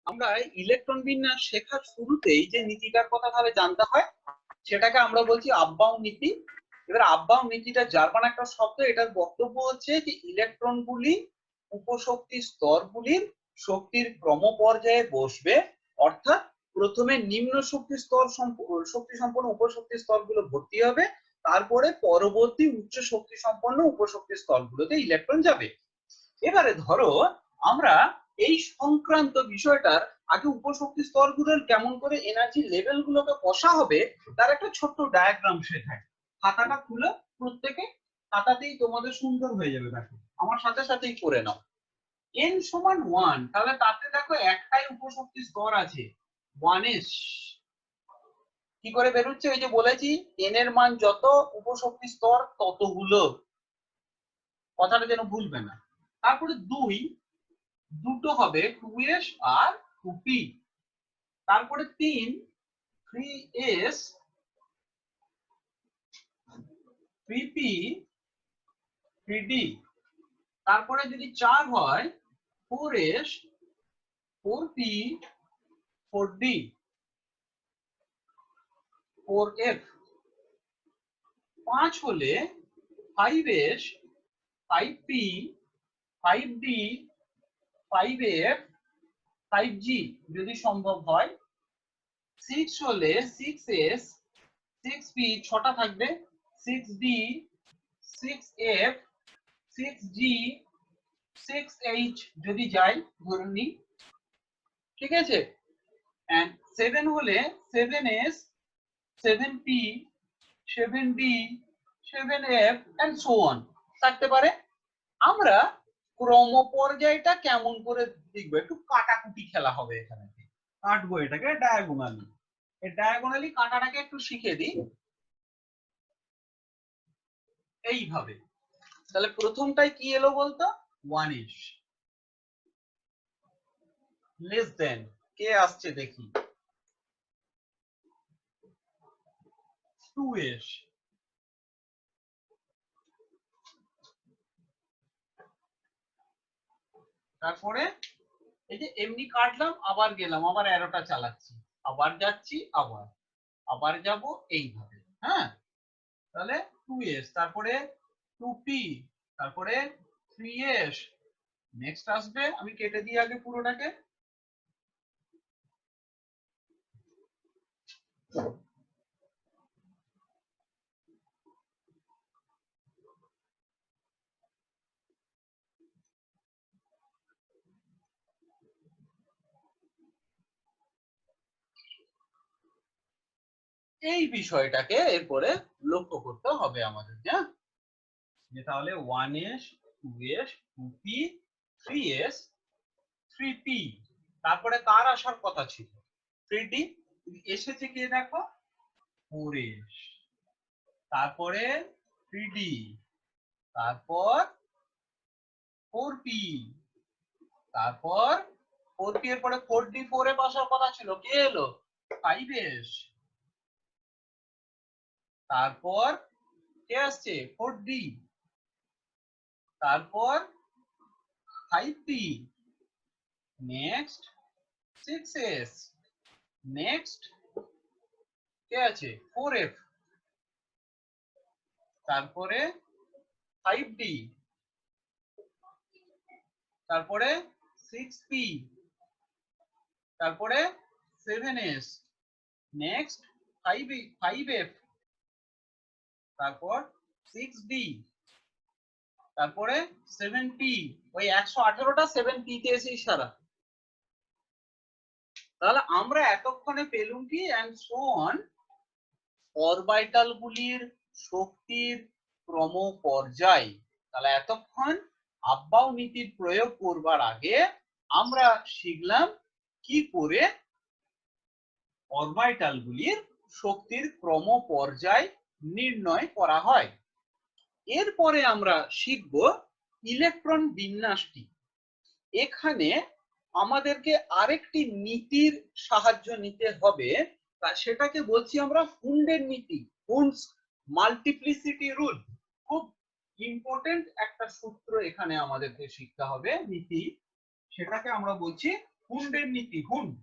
আমরা ইলেকট্রন বিন্যাস শেখার শুরুতেই যে নীতিটার কথা তাহলে জানতে হয়, সেটাকে আমরা বলছি আপ-বাউন্ড নীতি। এবার আপ-বাউন্ড নীতিটা জার্মান একটা শব্দ। এটার বক্তব্য হচ্ছে যে ইলেকট্রনগুলি উপশক্তি স্তরগুলির শক্তির ক্রম পর্যায়ে বসবে, অর্থাৎ প্রথমে নিম্ন শক্তি সম্পন্ন উপশক্তি স্তরগুলো ভর্তি হবে, তারপরে পরবর্তী উচ্চ শক্তি সম্পন্ন উপশক্তি স্তরগুলোতে ইলেকট্রন যাবে। এবারে ধরো আমরা এই সংক্রান্ত বিষয়টার আগে উপশক্তি স্তরগুলোর কেমন করে এনার্জি লেভেল গুলোকে কষা হবে তার একটা ছোট্ট ডায়াগ্রাম শেখায়। খাতাটা খুলে প্রত্যেকে খাতাতেই তোমাদের সুন্দর হয়ে যাবে, দেখো আমার সাথে সাথেই করে নাও। n সমান 1, তাহলে তাতে দেখো একটাই উপশক্তি স্তর আছে 1s। কি করে বেরোচ্ছে? ওই যে বলেছি n এর মান যত উপশক্তি স্তর ততগুলো, কথাটা যেন ভুলবে না। তারপরে দুটো হবে 2s আর 2p। তারপরে 3s 3p 3d। তারপরে যদি 4 হয় 4s 4p 4d 4f। 5 হলে 5s 5p 5d 5f 5g যদি সম্ভব হয়। 6 হলে 6s 6p 6টা থাকবে 6d 6f 6g 6h যদি যাই ধরে নিই, ঠিক আছে। and 7 হলে 7s 7p 7d 7f and so on থাকতে পারে। আমরা ক্রম পর্যায়টা কেমন করে দেখবো? একটু কাটাকুটি খেলা হবে এখানে। কাটবো এটাকে ডায়াগোনালি। এই ডায়াগোনালি কাটাটাকে একটু শিখে দিই এইভাবে। তাহলে প্রথমটাই কি এলো বলতো? 1s। লেস দেন কে আসছে দেখি? 2s। তারপরে এই যে এমনি কাটলাম, আবার গেলাম, আবার অ্যারোটা চালাচ্ছি, আবার যাচ্ছি, আবার যাব এইভাবে। হ্যাঁ, তাহলে 2s, তারপরে 2p, তারপরে 3s। নেক্সট আসবে, আমি কেটে দিই আগে পুরোটাকে। এই বিষয়টাকে এরপরে লক্ষ্য করতে হবে আমাদের। হ্যাঁ, যে তাহলে 1s 2s 2p 3s 3p। তারপরে কার আসার কথা ছিল? 3d। এসেছে কে দেখো? 4s। তারপরে 3d, তারপর 4p, তারপর 4p এর পরে 4d 4 এ আসার কথা ছিল, কে এলো? 5s। তারপর কে আসছে? 4d, তারপর 5p, নেক্সট 6s, নেক্সট কে আছে? 4f, তারপরে 5d, তারপরে 6p, তারপরে 7s, নেক্সট 5f, তারপর 6d, তারপরে 7p। ওই 118টা 7p তে এসে ইশারা। তাহলে আমরা এতক্ষণে পেলুম কি? and so on অরবিটাল গুলির শক্তির ক্রম পর্যায়। তাহলে এতক্ষণ আপ-বাউন্ড নীতির প্রয়োগ করবার আগে আমরা শিখলাম কি করে অরবিটাল গুলির শক্তির ক্রম পর্যায় নির্ণয় করা হয়। এরপরে আমরা শিখব ইলেকট্রন বিন্যাসটি। এখানে আমাদেরকে আরেকটি নীতির সাহায্য নিতে হবে, সেটাকে বলছি আমরা হুন্ডের নীতি, হুন্ডস মাল্টিপ্লিসিটি রুল। খুব ইম্পর্টেন্ট একটা সূত্র এখানে আমাদেরকে শিখতে হবে, নীতি, সেটাকে আমরা বলছি হুন্ডের নীতি, হুন্ড,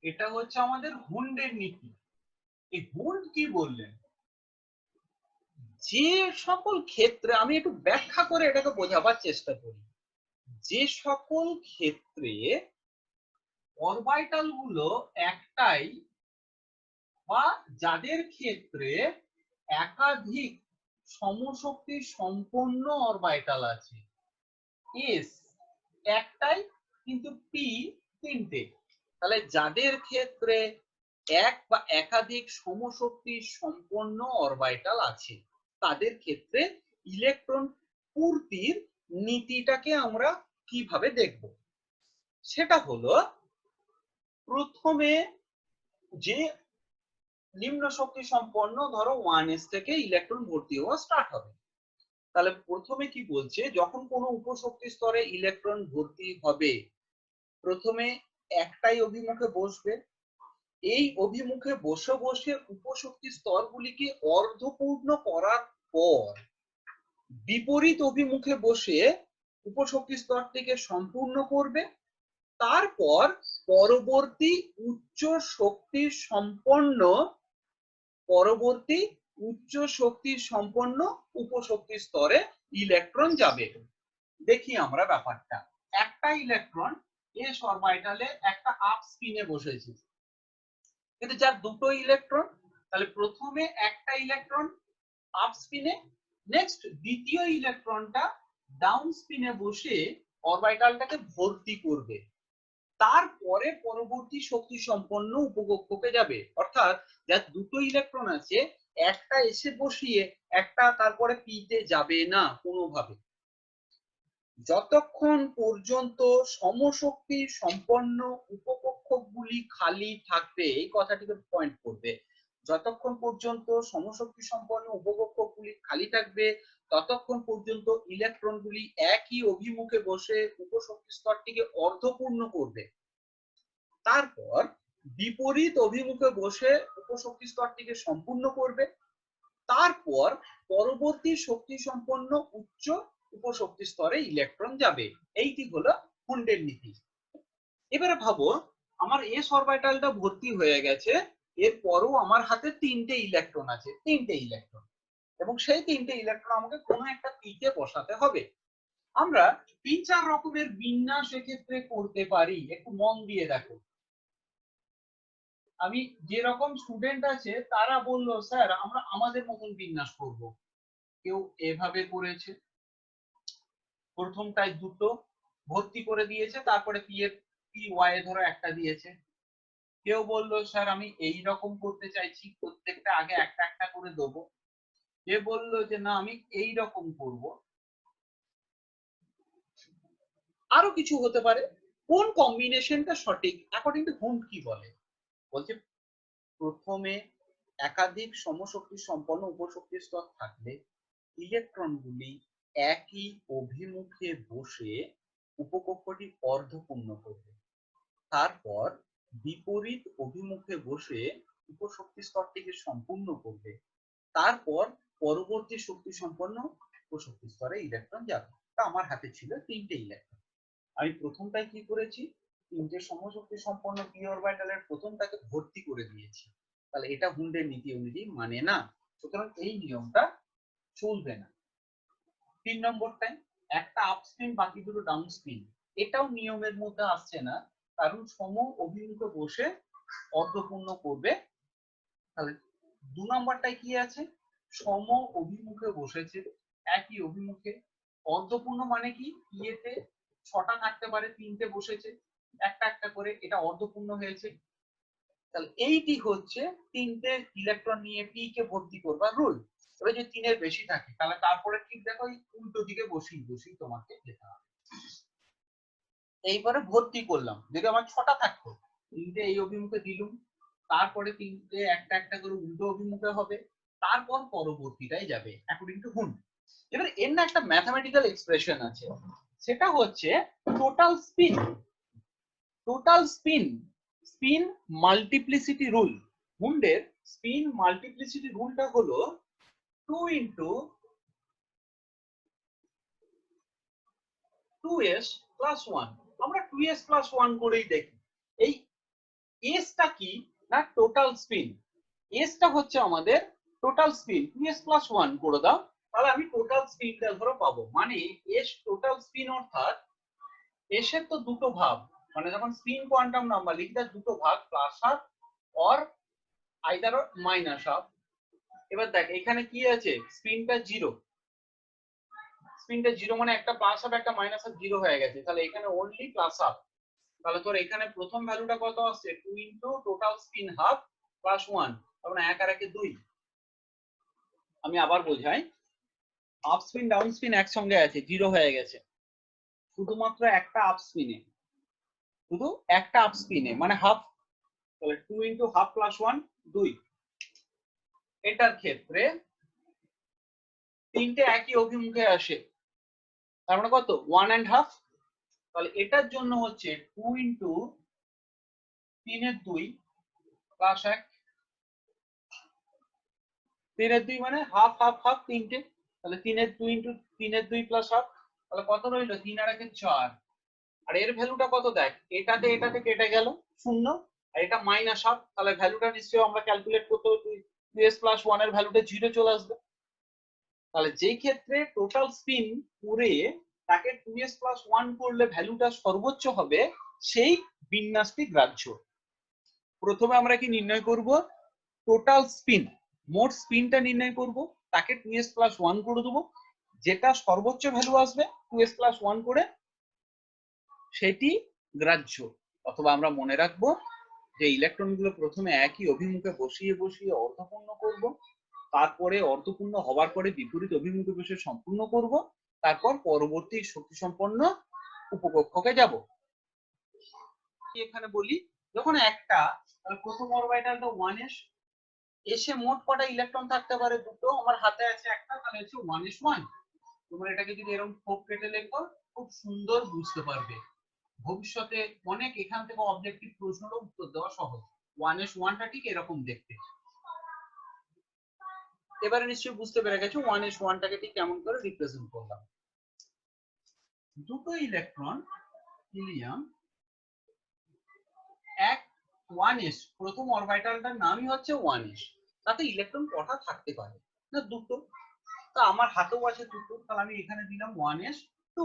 এটা হচ্ছে আমাদের হুন্ডের নীতি। এই হুন্ড কি বললেন, যে সকল ক্ষেত্রে, আমি একটু ব্যাখ্যা করে এটাকে বোঝাবার চেষ্টা করি, যে সকল ক্ষেত্রে অরবিটাল গুলো একটাই বা যাদের ক্ষেত্রে একাধিক সমশক্তি সম্পন্ন অরবিটাল আছে, এস একটাই কিন্তু পি তিনটে, তাহলে যাদের ক্ষেত্রে এক বা একাধিক সমশক্তি সম্পন্ন অরবিটাল আছে তাদের ক্ষেত্রে ইলেকট্রন পূর্তির নীতিটাকে আমরা কিভাবে দেখব, সেটা হলো প্রথমে যে নিম্ন শক্তি সম্পন্ন ধরো 1s থেকে ইলেকট্রন ভর্তি হওয়া স্টার্ট হবে, তাহলে প্রথমে কি বলছে, যখন কোনো উপশক্তি স্তরে ইলেকট্রন ভর্তি হবে প্রথমে একটাই অভিমুখে বসবে, এই অভিমুখে বসে বসে উপশক্তি স্তরগুলিকে অর্ধপূর্ণ করার পর বিপরীত অভিমুখে বসে উপশক্তি স্তরটিকে সম্পূর্ণ করবে, তারপর পরবর্তী উচ্চ শক্তি সম্পন্ন উপশক্তি স্তরে ইলেকট্রন যাবে। দেখি আমরা ব্যাপারটা, একটা ইলেকট্রন এস অরবিটালে একটা আপ স্পিনে বসেছে, কিন্তু যার দুটো ইলেকট্রন, তাহলে প্রথমে একটা ইলেকট্রন আপ স্পিনে, নেক্সট দ্বিতীয় ইলেকট্রনটা ডাউন স্পিনে বসে অরবিটালটাকে ভর্তি করবে, তারপরে পরবর্তী শক্তি সম্পন্ন উপকক্ষকে যাবে। অর্থাৎ যার দুটো ইলেকট্রন আছে একটা এসে বসিয়ে একটা তারপরে পিতে যাবে না কোনোভাবে, যতক্ষণ পর্যন্ত সমশক্তি সম্পন্ন উপকক্ষকগুলি খালি থাকবে, এই কথাটিকে পয়েন্ট করবে, যতক্ষণ পর্যন্ত সমশক্তি সম্পন্ন উপকক্ষকগুলি খালি থাকবে ততক্ষণ পর্যন্ত ইলেকট্রনগুলি একই অভিমুখে বসে উপশক্তি স্তরটিকে অর্ধপূর্ণ করবে, তারপর বিপরীত অভিমুখে বসে উপশক্তি স্তরটিকে সম্পূর্ণ করবে, তারপর পরবর্তী শক্তি সম্পন্ন উচ্চ উপশক্তি স্তরে ইলেকট্রন যাবে। এইটি হলো হুন্ডের নীতি। এবারে ভাবো আমার এস অরবিটালটা ভর্তি হয়ে গেছে, এরপরও আমার হাতে তিনটে ইলেকট্রন আছে, তিনটে ইলেকট্রন, এবং সেই তিনটে ইলেকট্রন আমাকে কোনো একটা পিতে বসাতে হবে। আমরা 3-4 রকমের বিন্যাস এক্ষেত্রে করতে পারি, একটু মন দিয়ে দেখো। আমি যেরকম স্টুডেন্ট আছে তারা বললো স্যার আমরা আমাদের মতন বিন্যাস করব, কেউ এভাবে করেছে, প্রথমটায় দুটো ভর্তি করে দিয়েছে, তারপরে পি ওয়াই ধরো একটা দিয়েছে। কেউ বললো স্যার আমি এই রকম করতে চাইছি, প্রত্যেকটা আগে একটা একটা করে দেবো। কে বললো যে না আমি এই রকম করব। আরো কিছু হতে পারে। কোন কম্বিনেশনটা সঠিক অ্যাকর্ডিং টু হুন্ড কি বলে, বলছে প্রথমে একাধিক সমশক্তি সম্পন্ন উপশক্তি স্তর থাকলে ইলেকট্রনগুলি একই অভিমুখে বসে উপকক্ষটি অর্ধপূর্ণ করবে, তারপর বিপরীত অভিমুখে বসে উপশক্তি স্তরটিকে সম্পূর্ণ করবে, তারপর পরবর্তী শক্তি সম্পন্ন উপশক্তি স্তরে ইলেকট্রন যাবে। তা আমার হাতে ছিল তিনটে ইলেকট্রন, আমি প্রথমটাই কি করেছি, তিনটে সমশক্তি সম্পন্ন পি অরবিটালের প্রথমটাকে ভর্তি করে দিয়েছি, তাহলে এটা হুন্ডের নীতি অনুযায়ী মানে না, সুতরাং এই নিয়মটা চলবে না। 3 নম্বরটাই একটা আপ স্পিন বাকি দুটো ডাউন স্পিন, এটাও নিয়মের মধ্যে আসছে না, কারণ সম অভিমুখে বসে অর্ধপূর্ণ করবে। তাহলে 2 নম্বরটাই কি আছে, সম অভিমুখে বসেছে, একই অভিমুখে, অর্ধপূর্ণ মানে কি, ইয়েতে 6টা থাকতে পারে, 3টে বসেছে একটা একটা করে, এটা অর্ধপূর্ণ হয়েছে। তাহলে এইটি হচ্ছে 3টে ইলেকট্রন নিয়ে পি কে ভর্তি করবার রুল। এবার যদি 3-এর বেশি থাকে তাহলে তারপরে ঠিক দেখো উল্টো দিকে বসি তোমাকে যেতে হবে। এইবারে ভর্তি করলাম, যদি আমার 6টা থাকতো 3টে এই অভিমুখে দিলুম, তারপরে 3টে একটা একটা করে উল্টো অভিমুখে হবে, তারপর পরবর্তীটাই যাবে অ্যাকর্ডিং টু হুন্ড। এবার এর না একটা ম্যাথমেটিক্যাল এক্সপ্রেশন আছে, সেটা হচ্ছে total spin, spin multiplicity rule. হুন্ডের স্পিন মাল্টিপ্লিসিটি রুলটা হলো 2 × 2s প্লাস 1, আমরা 2s প্লাস 1 করেই দেখি। এই s টা কি না টোটাল স্পিন, s টা হচ্ছে আমাদের টোটাল স্পিন, 2s প্লাস 1 করে দাও তাহলে আমি টোটাল স্পিনটা ধরো পাবো, মানে s টোটাল স্পিন অর্থাৎ s এর তো দুটো ভাগ, মানে যখন স্পিন কোয়ান্টাম নাম্বার লিখি তার দুটো ভাগ, plus half or either minus half. এবার দেখ এখানে কি আছে, স্পিনটা জিরো, স্পিনটা জিরো মানে একটা প্লাস হাফ একটা মাইনাস হাফ জিরো হয়ে গেছে, তাহলে এখানে অনলি প্লাস হাফ। তাহলে তোর এখানে প্রথম ভ্যালুটা কত আসছে, 2 into total spin half plus 1, তার মানে 1 আর 1 2। আমি আবার বোঝাই, আপ স্পিন ডাউন স্পিন একসঙ্গে আছে, জিরো হয়ে গেছে, শুধুমাত্র একটা আপ স্পিনে, শুধু একটা আপ স্পিনে মানে হাফ, তাহলে 2 ইনটু হাফ প্লাস 1 2। এটার ক্ষেত্রে তিনটে একই অভিমুখে আসে, তার মানে কত 1 and half, তাহলে এটার জন্য হচ্ছে 2 ইনটু 3 এর 2 প্লাস 1, 3 এর 2 মানে হাফ হাফ হাফ তিনটে, তাহলে 3 এর 2 ইনটু 3 এর 2 প্লাস হাফ, তাহলে কত রইলো 3 আর 1 4। আর এর ভ্যালুটা কত দেখ, এটাতে কেটে গেল 0, আর এটা মাইনাস হাফ, তাহলে ভ্যালুটা নিশ্চয়ই আমরা ক্যালকুলেট করতে 2s প্লাস 1 এর ভ্যালুটা 0 চলে আসবে। তাহলে যেই ক্ষেত্রে টোটাল স্পিন করে তাকে 2s প্লাস 1 করলে ভ্যালুটা সর্বোচ্চ হবে, সেই বিন্যাসটি গ্রাহ্য। প্রথমে আমরা কি নির্ণয় করব, টোটাল স্পিন, মোট স্পিনটা নির্ণয় করব, তাকে 2s প্লাস 1 করে দেবো, যেটা সর্বোচ্চ ভ্যালু আসবে 2s প্লাস 1 করে সেটি গ্রাহ্য। অথবা আমরা মনে রাখবো যে ইলেকট্রনগুলো প্রথমে একই অভিমুখে বসিয়ে বসিয়ে অর্ধপূর্ণ করব, তারপরে অর্ধপূর্ণ হবার পরে বিপরীত অভিমুখে বসে সম্পূর্ণ করব, তারপর পরবর্তী শক্তি সম্পন্ন উপকক্ষকে যাব। এখানে বলি যখন একটা, তাহলে প্রথম অরবিটালটা 1s, এসে মোট কটা ইলেকট্রন থাকতে পারে, দুটো, আমার হাতে আছে একটা, তাহলে হচ্ছে 1s1। তোমরা এটাকে যদি এরকম খোপ কেটে লেখো খুব সুন্দর বুঝতে পারবে, ভবিষ্যতে অনেক এখান থেকে অবজেক্টিভ প্রশ্নেরও উত্তর দেওয়া সহজ। 1s1টা ঠিক এরকম দেখতে। এবারে নিশ্চয়ই বুঝতে পেরে গেছো 1s1টাকে ঠিক কেমন করে রিপ্রেজেন্ট করলাম। দুটো ইলেকট্রন হিলিয়াম, এক 1s, প্রথম অরবিটালটার নামই হচ্ছে 1s, তাতে ইলেকট্রন কটা থাকতে পারে না দুটো, তা আমার হাতেও আছে দুটো, তাহলে আমি এখানে দিলাম 1s2।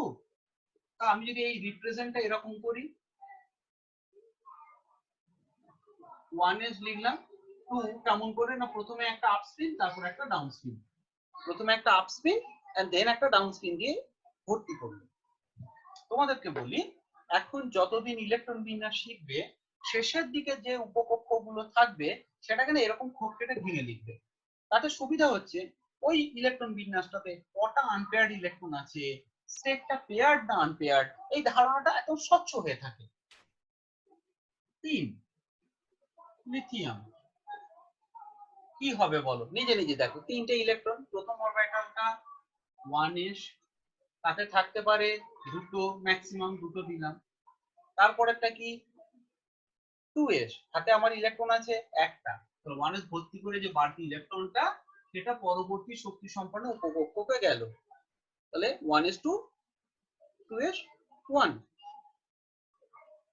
তা আমি যদি এই রিপ্রেজেন্টটা এরকম করি, 1s লিখলাম, 2 কেমন করে না প্রথমে একটা আপ স্পিন তারপর একটা ডাউন স্পিন, প্রথমে একটা আপ স্পিন এন্ড দেন একটা ডাউন স্পিন দিয়ে ভর্তি করলাম। তোমাদেরকে বলি, এখন যতদিন ইলেকট্রন বিন্যাস শিখবে শেষের দিকে যে উপকক্ষগুলো থাকবে সেটাকে না এরকম খোপ কেটে ভেঙে লিখবে, তাতে সুবিধা হচ্ছে ওই ইলেকট্রন বিন্যাসটাতে কটা আনপেয়ার্ড ইলেকট্রন আছে, স্টেটটা পেয়ার্ড না আনপেয়ার্ড, এই ধারণাটা এত স্বচ্ছ হয়ে থাকে। 3 লিথিয়াম, কি হবে বলো, নিজে নিজে দেখো, তিনটে ইলেকট্রন, প্রথম অরবিটালটা 1s, তাতে থাকতে পারে দুটো, ম্যাক্সিমাম দুটো দিলাম, তারপরেরটা কি 2s, হাতে আমার ইলেকট্রন আছে একটা, তো 1s ভর্তি করে যে বাড়তি ইলেকট্রনটা সেটা পরবর্তী শক্তি সম্পন্ন উপকক্ষকে গেল, তাহলে 1s2 2s1।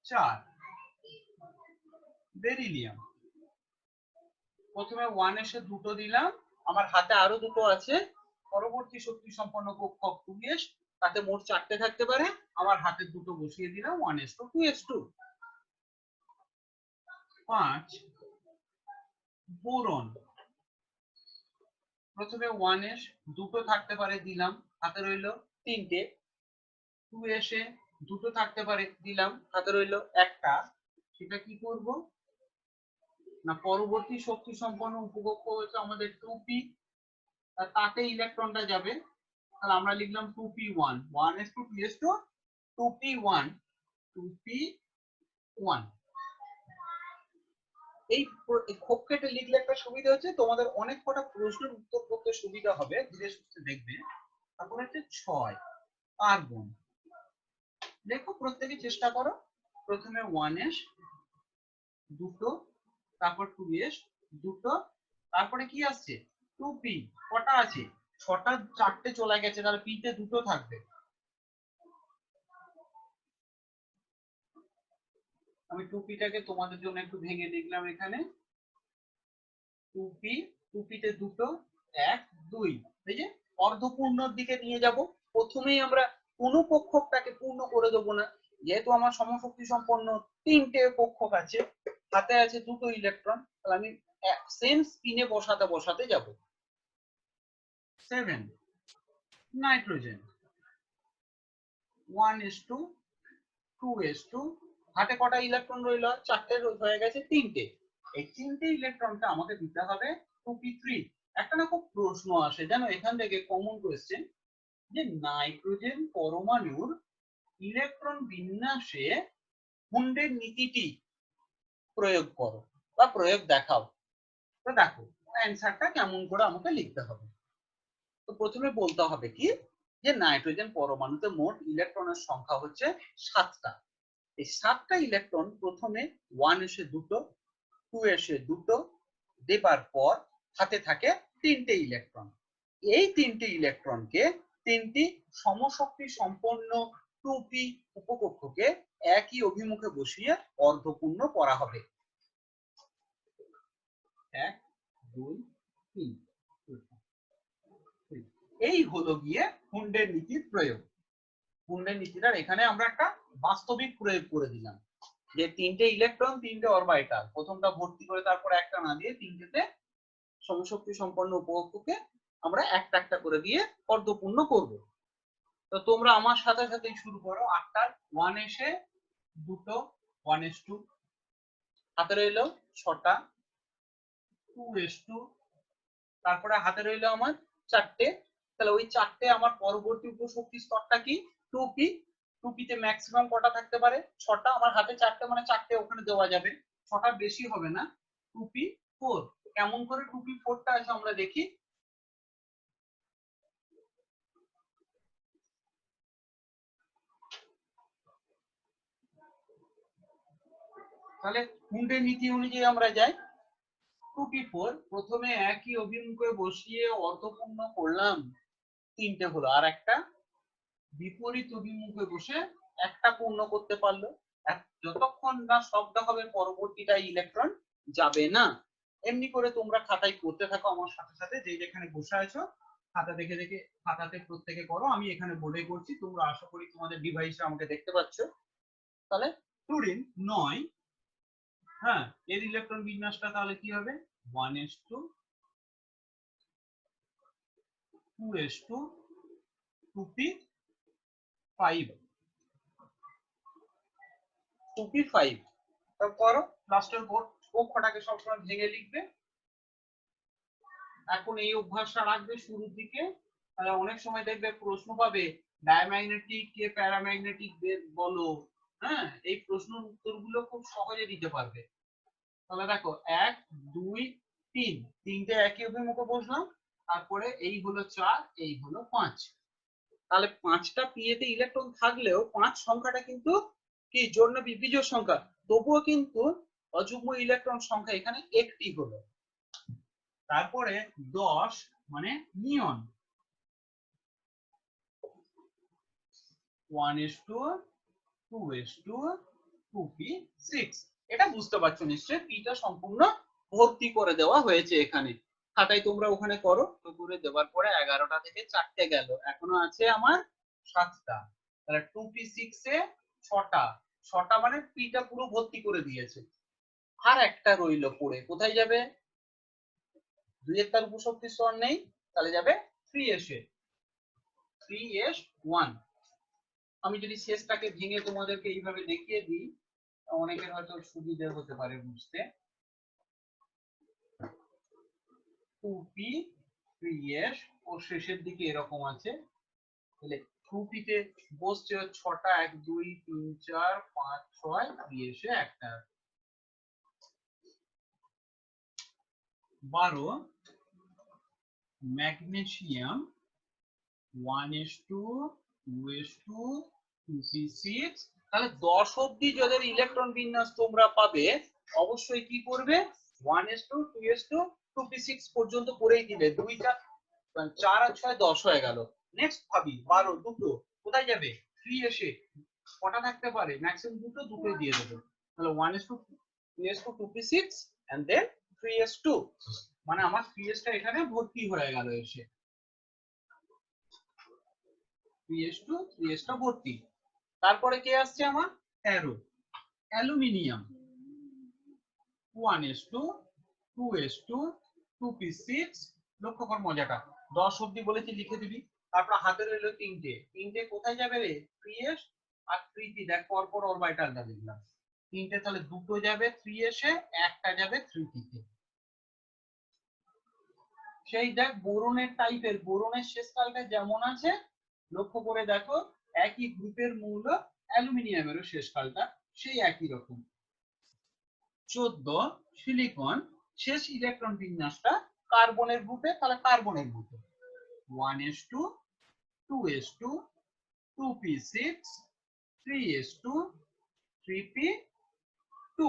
4 বেরিলিয়াম, প্রথমে 1s এ দুটো দিলাম, আমার হাতে আরো দুটো আছে, পরবর্তী শক্তি সম্পন্ন কক্ষক 2s, তাতে মোট 4টে থাকতে পারে, আমার হাতে দুটো বসিয়ে দিলাম 1s2 2s2। 5 বোরন, প্রথমে 1s দুটো থাকতে পারে দিলাম, হাতে রইলো তিনটে, 2s এ দুটো থাকতে পারে দিলাম, হাতে রইলো একটা, সেটা কি করব না পরবর্তী শক্তি সম্পন্ন উপকক্ষ হচ্ছে আমাদের 2p, তাতে ইলেকট্রনটা যাবে, তাহলে আমরা লিখলাম 2p1, 1s2 2s2 2p1 2p1। এই খোপ কেটে লিখলে একটা সুবিধা হচ্ছে তোমাদের অনেক কটা প্রশ্নের উত্তর করতে সুবিধা হবে, ধীরে সুস্থে দেখবে। তারপর হচ্ছে 6 আর্গন, দেখো প্রত্যেকে চেষ্টা করো, প্রথমে 1s দুটো, তারপর 2s দুটো, তারপরে কি আসছে 2p, কটা আছে ছটা, চারটে চলে গেছে, তাহলে p তে দুটো থাকবে, আমি 2p-টাকে তোমাদের জন্য একটু ভেঙে লিখলাম এখানে 2p, 2p-তে দুটো 1 2, এই যে অর্ধপূর্ণর দিকে নিয়ে যাব। প্রথমেই আমরা কোনো কক্ষকটাকে পূর্ণ করে দেবো না, যেহেতু আমার সমশক্তি সম্পন্ন তিনটে কক্ষক আছে, হাতে আছে দুটো ইলেকট্রন, তাহলে আমি সেম স্পিনে বসাতে বসাতে যাব। 7 নাইট্রোজেন 1:2:2, হাতে কটা ইলেকট্রন রইল? চারটে হয়ে গেছে তিনটে। এই তিনটে ইলেকট্রনটা আমাকে দিতে হবে 2p3। একটা না খুব প্রশ্ন আসে জানো এখান থেকে, কমন কোয়েশ্চেন, যে নাইট্রোজেন পরমাণুর ইলেকট্রন বিন্যাসে হুন্ডের নীতিটি প্রয়োগ করো বা প্রয়োগ দেখাও। তো দেখো অ্যান্সারটা কেমন করে আমাকে লিখতে হবে। তো প্রথমে বলতে হবে কি, যে নাইট্রোজেন পরমাণুতে মোট ইলেকট্রনের সংখ্যা হচ্ছে 7টা। এই 7টা ইলেকট্রন প্রথমে 1 এসে দুটো 2 এসে দুটো দেবার পর হাতে থাকে তিনটে ইলেকট্রন। এই তিনটে ইলেকট্রনকে তিনটি সমশক্তি সম্পন্ন 2p উপকক্ষকে একই অভিমুখে বসিয়ে অর্ধপূর্ণ করা হবে। 1 2 3, এই হলো গিয়ে হুন্ডের নীতির প্রয়োগ। হুন্ডের নীতিটার এখানে আমরা একটা বাস্তবিক প্রয়োগ করে দিলাম, যে তিনটে ইলেকট্রন তিনটে অরবিটাল, প্রথমটা ভর্তি করে তারপর একটা না দিয়ে তিনটেতে সমশক্তি সম্পন্ন উপকক্ষকে আমরা একটা একটা করে দিয়ে অর্ধপূর্ণ করব। তো তোমরা আমার সাথে সাথেই শুরু করো। 8টার 1 এসে দুটো 1:2, হাতে রইল 6টা 2:2, তারপরে হাতে রইল আমার 4টে। তাহলে ওই 4টে আমার পরবর্তী উপশক্তি স্তরটা কি? 2p। 2p-তে ম্যাক্সিমাম কটা থাকতে পারে? 6টা। আমার হাতে 4টে মানে 4টে ওখানে দেওয়া যাবে, 6টা বেশি হবে না। 2p4। কেমন করে 2p4টা আছে আমরা দেখি। তাহলে হুন্ডের নীতি অনুযায়ী আমরা যাই। 2p4 প্রথমে একই অভিমুখে বসিয়ে অর্ধপূর্ণ করলাম, তিনটে হলো, আর একটা বিপরীত অভিমুখে বসে একটা পূর্ণ করতে পারলো। যতক্ষণ না শব্দ হবে পরবর্তীটা ইলেকট্রন যাবে না। এমনি করে তোমরা খাতায় করতে থাকো আমার সাথে সাথে, যে যেখানে বসে আছো খাতা দেখে দেখে খাতাতে প্রত্যেকে করো, আমি এখানে বোর্ডে করছি, তোমরা আশা করি তোমাদের ডিভাইসে আমাকে দেখতে পাচ্ছ। তাহলে ফ্লুরিন 9, হ্যাঁ, এর ইলেকট্রন বিন্যাসটা তাহলে কি হবে? 1:2, 2:2, 2p5, 2p5। করো লাস্টের কক্ষটাকে সবসময় ভেঙে লিখবে। এখন এই অভ্যাসটা রাখবে শুরুর দিকে, তাহলে অনেক সময় দেখবে প্রশ্ন পাবে ডায়াম্যাগনেটিক কে প্যারাম্যাগনেটিক বলো, হ্যাঁ, এই প্রশ্নের উত্তরগুলো খুব সহজে দিতে পারবে। তাহলে দেখো 1 2 3, তিনটে একই অভিমুখে বসলাম, তারপরে এই হলো 4, এই হলো 5। তাহলে 5টা পিএতে ইলেকট্রন থাকলেও 5 সংখ্যাটা কিন্তু কি জোড় না বিজোড় সংখ্যা, তবুও কিন্তু অযুগ্ম ইলেকট্রন সংখ্যা এখানে একটি হলো। তারপরে 10 মানে নিয়ন 1:2, 2:2, 2p6। এটা বুঝতে পারছো নিশ্চয়ই, পিটা সম্পূর্ণ ভর্তি করে দেওয়া হয়েছে এখানে। খাতায় তোমরা ওখানে করো। তো করে দেওয়ার পরে 11টা থেকে 4টে গেল, এখনো আছে আমার 7টা। তাহলে 2p6 এ 6টা, 6টা মানে পিটা পুরো ভর্তি করে দিয়েছে। আর একটা রইল পড়ে, কোথায় যাবে? 2 এর তার উপশক্তি স্তর নেই, তাহলে যাবে 3s এ, 3s1। আমি যদি শেষটাকে ভেঙে তোমাদেরকে এইভাবে দেখিয়ে দিই, অনেকের হয়তো সুবিধা হতে পারে বুঝতে। 2p 3s ও শেষের দিকে এরকম আছে। তাহলে 2p তে বসছে 6টা, 1 2 3 4 5 6, 3s এ একটা 12 ম্যাগনেসিয়াম 1:2, 2:2, 2p6। তাহলে 10 অবধি যাদের ইলেকট্রন বিন্যাস তোমরা পাবে অবশ্যই কি করবে? 1:2, 2:2, 2p6 পর্যন্ত করেই দিবে। 2টা 4 আর 6 10 হয়ে গেল। নেক্সট ভাবি 12 দুটো কোথায় যাবে? 3 এসে কটা থাকতে পারে? ম্যাক্সিমাম দুটো, দুটোই দিয়ে দেবো। তাহলে 1s2 3s2 2p6 and then 3s2 মানে আমার 3s টা এখানে ভর্তি হয়ে গেল এসে 3s2 3s টা ভর্তি। তারপরে কে আসছে আমার arrow aluminium 1s2 2s2 2p6 লক্ষ্য কর মজাটা 10 অবধি বলেছি লিখে দিবি। তারপর হাতে রইল তিনটে কোথায় যাবে রে 3s আর 3p দেখ পরপর অরবিটালটা লিখলাম তিনটে তাহলে দুটো যাবে 3s এ একটা যাবে 3p তে। সেই দেখ বোরনের টাইপের বোরনের শেষ কালটা যেমন আছে লক্ষ্য করে দেখো একই গ্রুপের মূল অ্যালুমিনিয়ামেরও শেষ কালটা সেই একই রকম। 14 সিলিকন শেষ ইলেকট্রন বিন্যাসটা কার্বনের গ্রুপে তাহলে কার্বনের গ্রুপে 1s2 2s2 2p6 3s2 3p2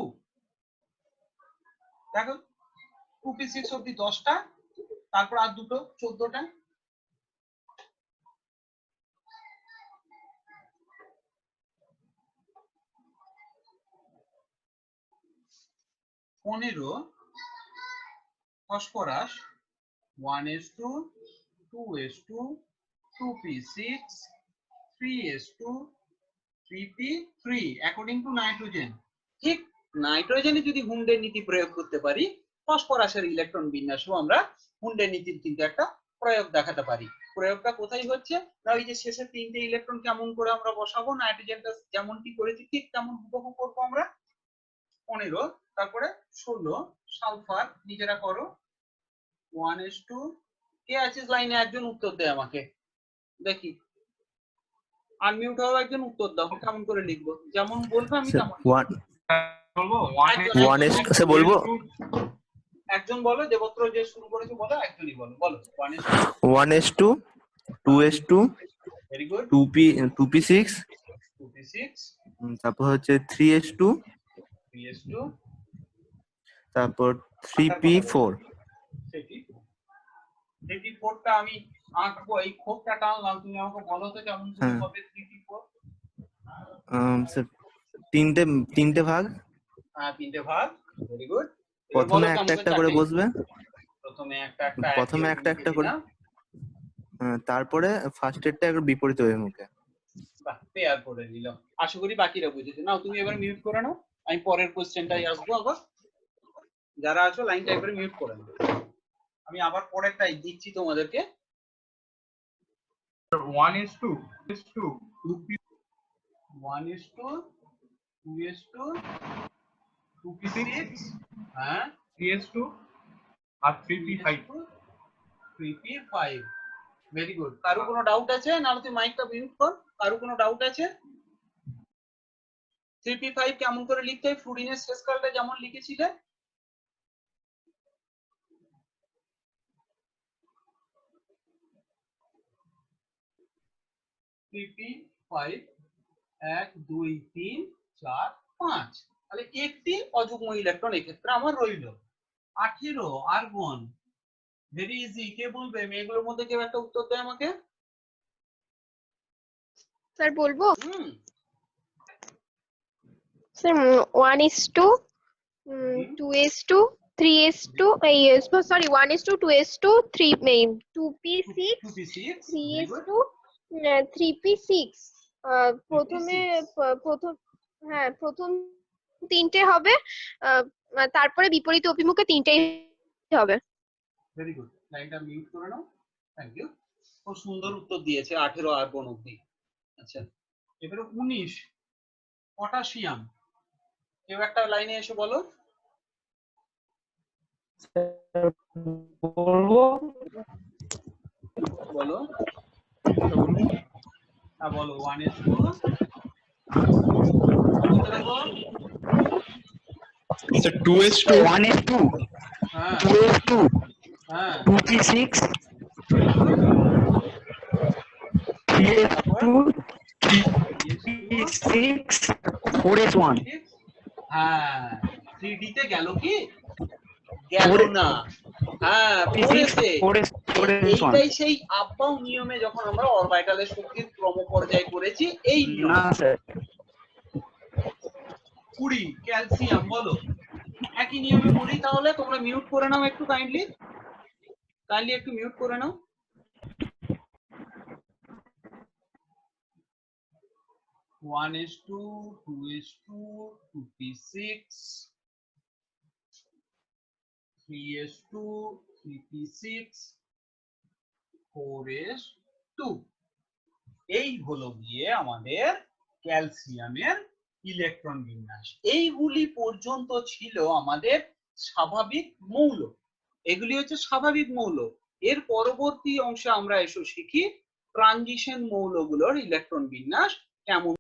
দেখো 2p6 অবধি 10টা তারপর আর দুটো 14টা। পনেরো phosphorus 1s2 2s2 2p6 3s2 3p3 according to nitrogen. ঠিক নাইট্রোজেনে যদি হুন্ডের নীতি প্রয়োগ করতে পারি ফসফরাসের ইলেকট্রন বিন্যাসও আমরা হুন্ডের নীতির কিন্তু একটা প্রয়োগ দেখাতে পারি। প্রয়োগটা কোথায় হচ্ছে না ওই যে শেষের তিনটে ইলেকট্রন কেমন করে আমরা বসাবো নাইট্রোজেনটা যেমনটি করেছি ঠিক তেমন হুবহু করবো আমরা। 15 তারপরে 16 সালফার নিজেরা করো 1s2 কে আছিস লাইনে একজন উত্তর দে আমাকে দেখি আনমিউট হও একজন উত্তর দাও কেমন করে লিখবো যেমন বলবো আমি তেমন বলবো 1s সে বলবো একজন বলো দেবত্র যে শুরু করেছে বলো একজনই বলো বলো 1s2 2s2 very good 2p6 তারপর হচ্ছে 3s2 তারপর 3p4 3p4টা আমি আঁকবো এই খোপটা টানলাম তুমি আমাকে বলো তো কেমন করে হবে 3p4 তিনটে ভাগ হ্যাঁ তিনটে ভাগ ভেরি গুড প্রথমে একটা একটা করে বসবে প্রথমে একটা করে তারপরে ফার্স্টেরটা একটু বিপরীত অভিমুখে বাহ পেয়ার করে নিলাম আশা করি বাকিরা বুঝেছে নাও তুমি এবার মিউট করে নাও আমি পরের কোশ্চেনটাই আসবো আবার যারা আছো লাইনটা একবারে মিউট করে নাও আমি আবার পরেরটাই দিচ্ছি তোমাদেরকে 1s2 1s2 2s2 2p6 হ্যাঁ 3s2 আর 3p5 3p5 ভেরি গুড কারো কোনো ডাউট আছে না তুই মাইকটা মিউট কর কারো কোনো ডাউট আছে 3p5 কেমন করে লিখতে হয় ফ্লুরিনের শেষ কালটা যেমন লিখেছিলে 3p5 1 2 3 4 5 তাহলে একটি অযুগ্ম ইলেকট্রন এক্ষেত্রে আমার রইল 18 আর্গন ভেরি ইজি কে বলবে মেয়েগুলোর মধ্যে কেউ একটা উত্তর দেয় আমাকে স্যার বলবো sir 1s2 2s2 3s2 sorry 1s2 2s2 2p6 3s2 3p6 প্রথম তিনটে হবে তারপরে বিপরীত অভিমুখে তিনটেই হবে ভেরি গুড লাইনটা মিউট করে নাও থ্যাংক ইউ খুব সুন্দর উত্তর দিয়েছে 18 আর্গন অবধি আচ্ছা এবারে 19 পটাশিয়াম কেউ একটা লাইনে এসে বলো বলো বলো 1s2 2s2 1s2 2s2 2p6 3s2 3p6 4s1 হ্যাঁ 3d তে গেল কি গেল না হ্যাঁ 4s1 এইটাই সেই আপ-ডাউন নিয়মে যখন আমরা অরবিটালের শক্তির ক্রমপর্যায় করেছি এই নিয়ম না স্যার 20 ক্যালসিয়াম, বলো। একই নিয়মে বলি তাহলে, তোমরা মিউট করে নাও একটু কাইন্ডলি একটু মিউট করে নাও। 1:2, 2:2, 2p6, 3:2, 3p6, 4:2। এই হলো গিয়ে আমাদের ক্যালসিয়ামের ইলেকট্রন বিন্যাস। এইগুলি পর্যন্ত ছিল আমাদের স্বাভাবিক মৌল। এগুলি হচ্ছে স্বাভাবিক মৌল। এর পরবর্তী অংশে আমরা এসে শিখি ট্রানজিশন মৌলগুলোর ইলেকট্রন বিন্যাস কেমন।